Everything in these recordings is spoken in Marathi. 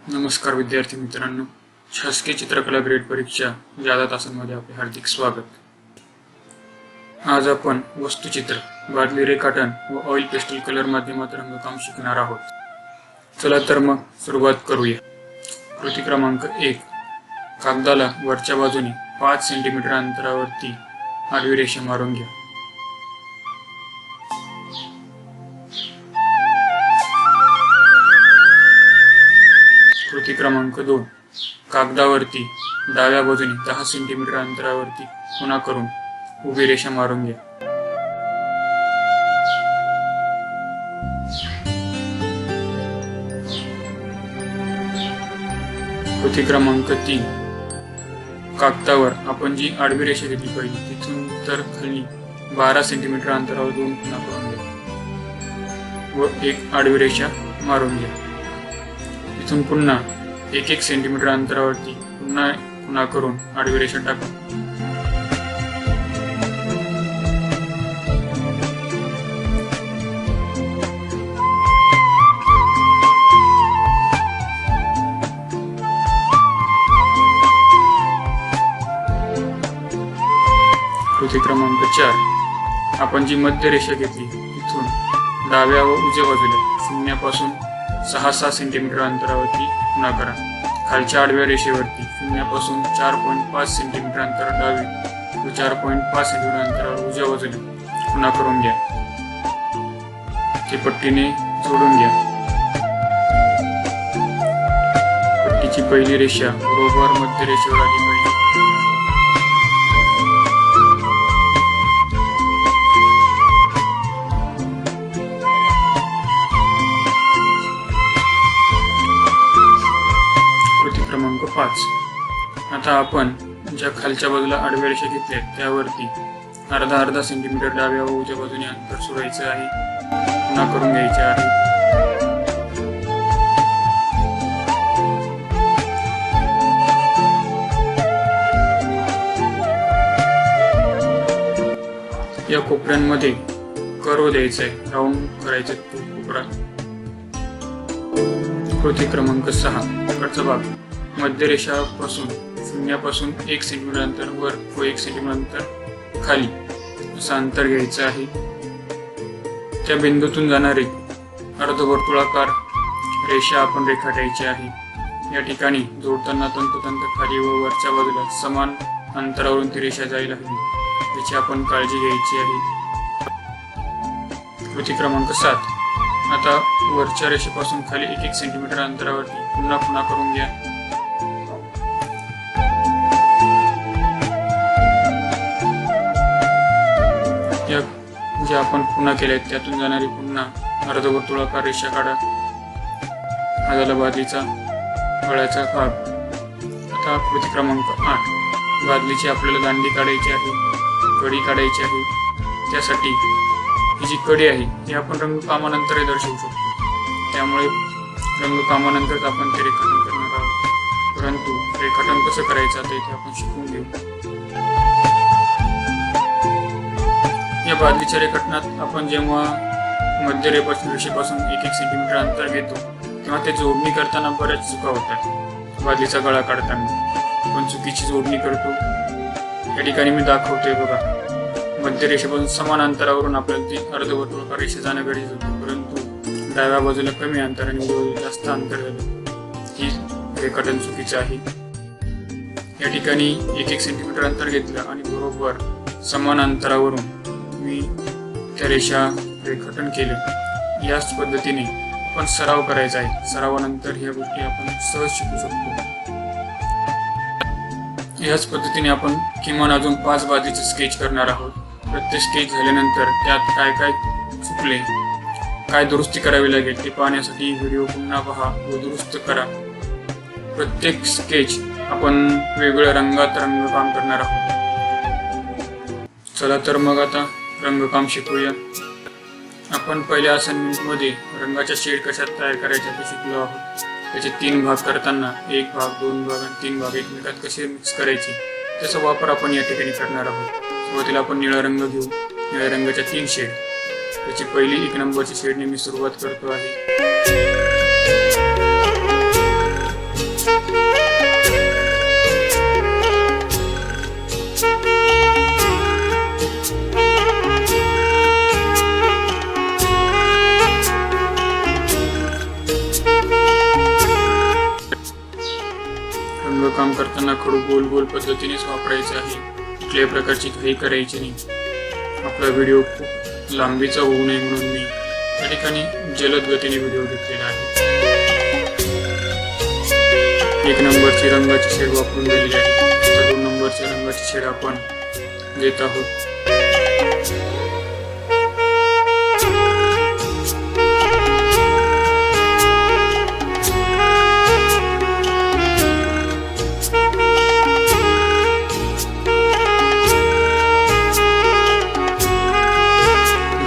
नमस्कार विद्यार्थी मित्रांनो, शासकीय चित्रकला ग्रेड परीक्षा जादा तासांमध्ये आपले हार्दिक स्वागत। आज आपण वस्तुचित्र, बादली रेखाटन व ऑइल पेस्टल कलर माध्यमात रंगकाम शिकणार आहोत। चला तर मग सुरुवात करूया। कृती क्रमांक 1, कागदाला वरच्या बाजूने 5 सेंटीमीटर अंतरावरती आडवी रेषा मारून घ्या। कृती क्रमांक 2, कागदावरती डाव्या बाजूने 10 सेंटीमीटर अंतरावरती खुणा करून उभी रेषा मारून घ्या। कृती क्रमांक 3, कागदावर आपण जी आडवी रेषा घेतली पाहिजे तिथून तर खाली 12 सेंटीमीटर अंतरावर 2 खुणा करून घ्या व एक आडवी रेषा मारून घ्या। इथून पुन्हा 1-1 सेंटीमीटर अंतरावरती पुन्हा खुणा करून आडवी रेषा टाका। कृती क्रमांक 4, आपण जी मध्य रेषा घेतली तिथून डाव्या व उजव्या बाजूला शून्यापासून 6-6 सेंटीमीटर अंतरावरती खुणा करा। खालच्या आडव्या रेषेवरती शून्यापासून 4.5 सेंटीमीटर अंतर डावी व 4.5 सेंटीमीटर अंतरावर उजव्या बाजूला खुणा करून घ्या। ते पट्टीने जोडून घ्या। पट्टीची पहिली रेषा बरोबर मध्य रेषेवर आली पाहिजे। क्रमांक 5, आता आपण ज्या खालच्या बाजूला आडव्या रेषा घेतल्या त्यावरती अर्धा सेंटीमीटर डाव्या व उजव्या बाजूने अंतर सोडायचं आहे, खुणा करून घ्यायचे आहे। या कोपऱ्यांमध्ये कर्व द्यायचा आहे, राऊंड करायचा तो कोपरा। कृती क्रमांक 6, कडचा भाग मध्य रेषापासून शून्यापासून 1 सेंटीमीटर अंतर वर व 1 सेंटीमीटर अंतर खाली असं अंतर घ्यायचं आहे। त्या बिंदूतून जाणारे अर्धवर्तुळाकार रेषा आपण रेखाटायची आहे। या ठिकाणी जोडताना तंतोतंत खाली व वरच्या बाजूला समान अंतरावरून ती रेषा जायला हवी याची आपण काळजी घ्यायची आहे। कृती क्रमांक 7, आता वरच्या रेषेपासून खाली 1-1 सेंटीमीटर अंतरावरती पुन्हा खुणा करून घ्या। या ज्या आपण खुणा केल्या त्यातून जाणारी पुन्हा अर्धवर्तुळाकार रेषा काढा। हा झाला बादलीचा गळ्याचा भाग। आता कृती क्रमांक 8, बादलीची आपल्याला दांडी काढायची आहे, कडी काढायची आहे। त्यासाठी ही जी कडी आहे ती आपण रंगकामानंतर दर्शवू शकतो, त्यामुळे रंगकामानंतरच आपण ते रेखाटन करणार आहोत। परंतु रेखाटन कसं करायचं ते इथे आपण शिकून घेऊ। या बादलीच्या रेखाटनात आपण जेव्हा मध्य रेषेपासून 1-1 सेंटीमीटर अंतर घेतो तेव्हा ते जोडणी करताना बऱ्याच चुका होतात। बादलीचा गळा काढताना आपण चुकीची जोडणी करतो। या ठिकाणी मी दाखवतोय बघा, मध्य रेषेपासून समान अंतरावरून आपल्याला ती अर्धवर्तुळाकार रेषा जाणं गरजेचं होतं, परंतु डाव्या बाजूला कमी अंतर आणि उजव्या बाजूला जास्त अंतर झालं। ही रेखाटन चुकीचं आहे। या ठिकाणी 1-1 सेंटीमीटर अंतर घेतलं आणि बरोबर समान अंतरावरून मी त्या रेषा रेखाटन केलं। याच पद्धतीने आपण सराव करायचा आहे। सरावानंतर ह्या गोष्टी आपण सहज शिकू शकतो। याच पद्धतीने आपण किमान अजून 5 बादलीचे स्केच करणार आहोत। प्रत्येक स्केच झाल्यानंतर त्यात काय काय चुकले, काय दुरुस्ती करावी लागेल ते पाहण्यासाठी व्हिडिओ पुन्हा पहा व दुरुस्त करा। प्रत्येक स्केच आपण वेगवेगळ्या रंगात रंगकाम करणार आहोत। चला तर मग आता रंगकाम शिकूया। आपण पहिल्या असाइनमेंटमध्ये रंगाच्या शेड कशा तयार करायच्या ते शिकलो आहोत। त्याचे 3 भाग करताना 1 भाग, 2 भाग आणि 3 भाग एकमेकात कसे मिक्स करायचे त्याचा वापर आपण या ठिकाणी करणार आहोत। सुरुवातीला आपण निळा रंग घेऊ। निळ्या रंगाच्या 3 शेड, त्याची पहिली 1 नंबरची शेडने मी सुरुवात करतो आहे। रंगकाम करताना खडू गोल गोल पद्धतीनेच वापरायचं आहे. कुठल्याही प्रकारची घाई करायची नाही. आपला व्हिडिओ खूप लांबीचा होऊ नये म्हणून मी त्या ठिकाणी जलद गतीने व्हिडिओ घेतलेला आहे. 1 नंबरची रंगाची शेड वापरून दिलेली आहे. आता 2 नंबरच्या रंगाची शेड आपण देत आहोत.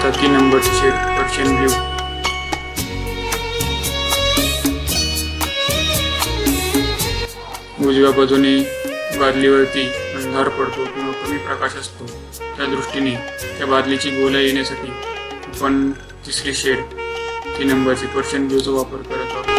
आता 3 नंबरची शेड पर्शियन ब्ल्यू. उजव्या बाजूने बादलीवरती अंधार पडतो किंवा कमी प्रकाश असतो, त्या दृष्टीने त्या बादलीची गोलाई येण्यासाठी आपण तिसरी शेड 3 नंबरची पर्शियन ब्ल्यूचा वापर करत आहोत.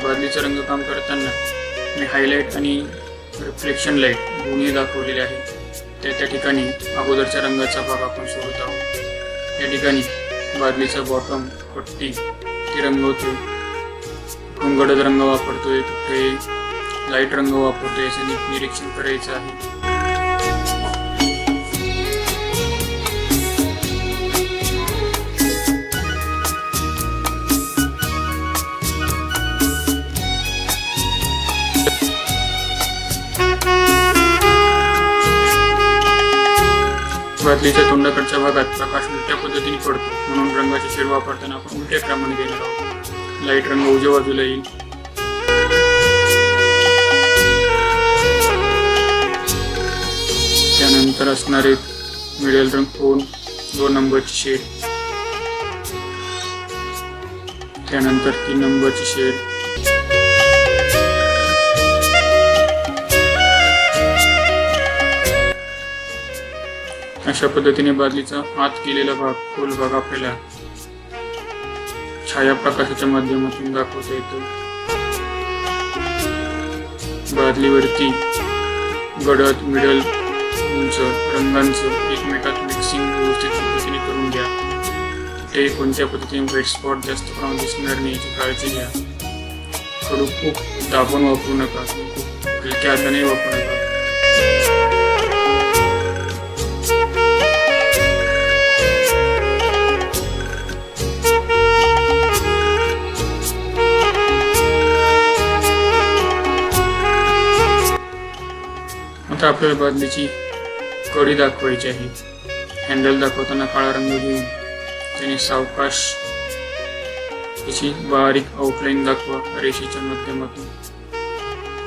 बादलीचं रंगकाम करताना मी हायलाइट आणि रिफ्लेक्शन लाईट दोन्ही दाखवलेले आहे. त्या ठिकाणी अगोदरच्या रंगाचा भाग आपण सोडत आहोत. या ठिकाणी बादलीचा बॉटम पट्टी ती रंगवतोय, गडद रंग वापरतोय, कुठे लाईट रंग वापरतोय याचं निरीक्षण करायचं आहे. बादलीच्या तोंडाकडच्या भागात प्रकाश उलट्या पद्धतीने पडतो, म्हणून रंगाची शेड वापरताना आपण उलट्या क्रमाने देणार आहोत. लाईट रंग उजव्या बाजूला येईल. त्यानंतर असणारे मिडल रंग टोन 2 नंबरची शेड. त्यानंतर 3 नंबरची शेड. अशा पद्धतीने बादलीचा आत केलेला भाग, खोल भाग आपल्याला छाया प्रकाशाच्या माध्यमातून दाखवता येतो. बादलीवरती गडद, मिडल, उंच रंगांचं एकमेकात मिक्सिंग व्यवस्थित पद्धतीने करून घ्या. ते कोणत्या पद्धतीने व्हाईट स्पॉट जास्त प्रमाणात दिसणार नाही याची काळजी घ्या. खडू खूप दाबून वापरू नका, खूप हलक्या हाताने वापरू नका. आता आपल्याला बादलीची कडी दाखवायची आहे. हँडल दाखवताना काळा रंग घेऊन त्याने सावकाश त्याची बारीक आउटलाईन दाखवा रेषेच्या माध्यमातून.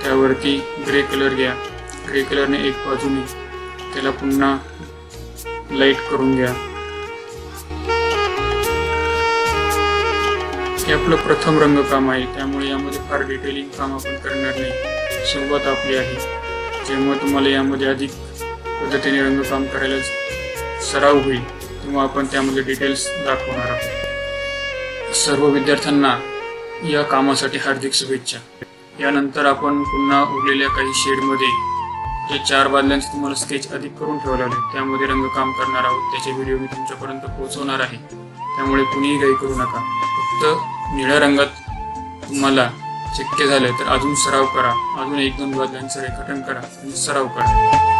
त्यावरती ग्रे कलर घ्या. ग्रे कलरने एक बाजूने त्याला पुन्हा लाईट करून घ्या. हे आपलं प्रथम रंगकाम आहे, त्यामुळे यामध्ये फार डिटेलिंग काम आपण करणार नाही. सुरुवात आपली आहे. जेव्हा तुम्हाला यामध्ये अधिक पद्धतीने रंगकाम करायला सराव होईल तेव्हा आपण त्यामध्ये डिटेल्स दाखवणार आहोत. सर्व विद्यार्थ्यांना या कामासाठी हार्दिक शुभेच्छा. यानंतर आपण पुन्हा उरलेल्या काही शेडमध्ये जे 4 बादल्यांचे तुम्हाला स्केच अधिक करून ठेवले आहे त्यामध्ये रंगकाम करणार आहोत. त्याचे व्हिडिओ मी तुमच्यापर्यंत पोहोचवणार आहे, त्यामुळे कुणीही घाई करू नका. फक्त निळ्या रंगात तुम्हाला शक्य झालं तर अजून सराव करा, अजून 1-2 बादल्यांचं रेखाटन करा आणि सराव करा.